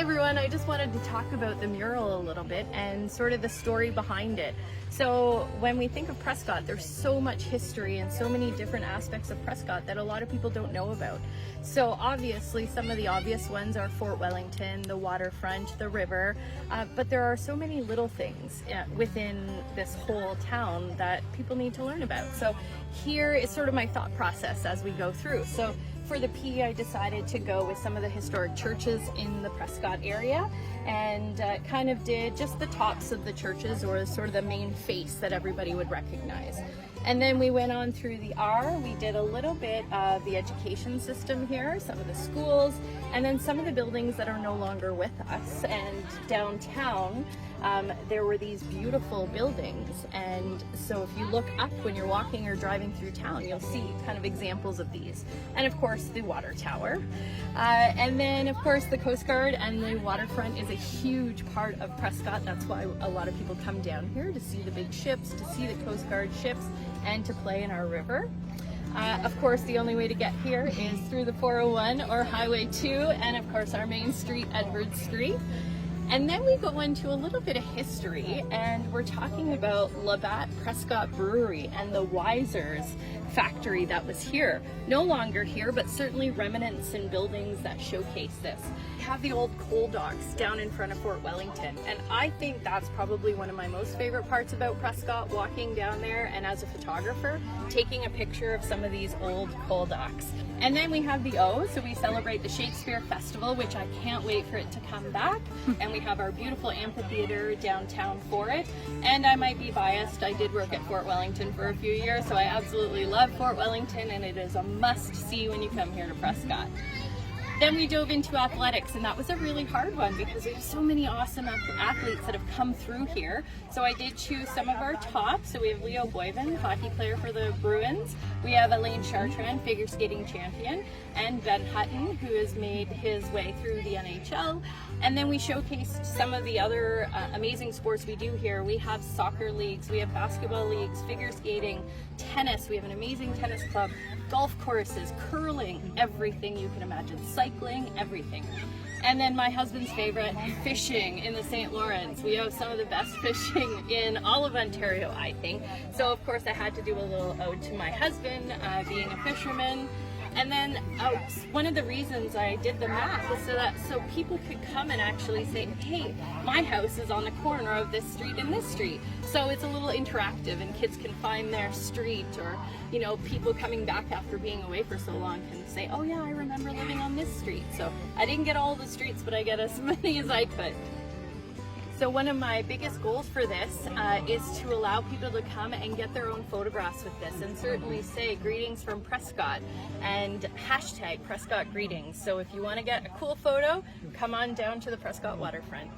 everyone, I just wanted to talk about the mural a little bit and sort of the story behind it. So when we think of Prescott, there's so much history and so many different aspects of Prescott that a lot of people don't know about. So obviously some of the obvious ones are Fort Wellington, the waterfront, the river, but there are so many little things within this whole town that people need to learn about. So here is sort of my thought process as we go through. So for the P, I decided to go with some of the historic churches in the Prescott area and kind of did just the tops of the churches, or sort of the main face that everybody would recognize. And then we went on through the R. We did a little bit of the education system here, some of the schools, and then some of the buildings that are no longer with us. And downtown, there were these beautiful buildings. And so if you look up when you're walking or driving through town, you'll see kind of examples of these. And of course, the water tower. And then of course, the Coast Guard and the waterfront is a huge part of Prescott. That's why a lot of people come down here to see the big ships, to see the Coast Guard ships, and to play in our river. Of course, the only way to get here is through the 401 or Highway 2, and of course our main street, Edward Street. And then we go into a little bit of history, and we're talking about Labatt Prescott Brewery and the Wiser's factory that was here. No longer here, but certainly remnants and buildings that showcase this. We have the old coal docks down in front of Fort Wellington, and I think that's probably one of my most favorite parts about Prescott, walking down there and as a photographer, taking a picture of some of these old coal docks. And then we have the O, so we celebrate the Shakespeare Festival, which I can't wait for it to come back. And we have our beautiful amphitheater downtown for it. And I might be biased, I did work at Fort Wellington for a few years, so I absolutely love Fort Wellington, and it is a must-see when you come here to Prescott. Then we dove into athletics, and that was a really hard one because we have so many awesome athletes that have come through here. So I did choose some of our tops. So we have Leo Boyven, hockey player for the Bruins. We have Elaine Chartrand, figure skating champion, and Ben Hutton, who has made his way through the NHL. And then we showcased some of the other amazing sports we do here. We have soccer leagues, we have basketball leagues, figure skating, tennis. We have an amazing tennis club, golf courses, curling, everything you can imagine, cycling, everything. And then my husband's favorite, fishing in the St. Lawrence. We have some of the best fishing in all of Ontario, I think. So of course I had to do a little ode to my husband, being a fisherman. And then one of the reasons I did the map was so people could come and actually say, hey, my house is on the corner of this street and this street. So it's a little interactive, and kids can find their street, or you know, people coming back after being away for so long can say, oh yeah, I remember living on this street. So I didn't get all the streets, but I get as many as I could. So one of my biggest goals for this is to allow people to come and get their own photographs with this, and certainly say greetings from Prescott and hashtag Prescott greetings. So if you want to get a cool photo, come on down to the Prescott waterfront.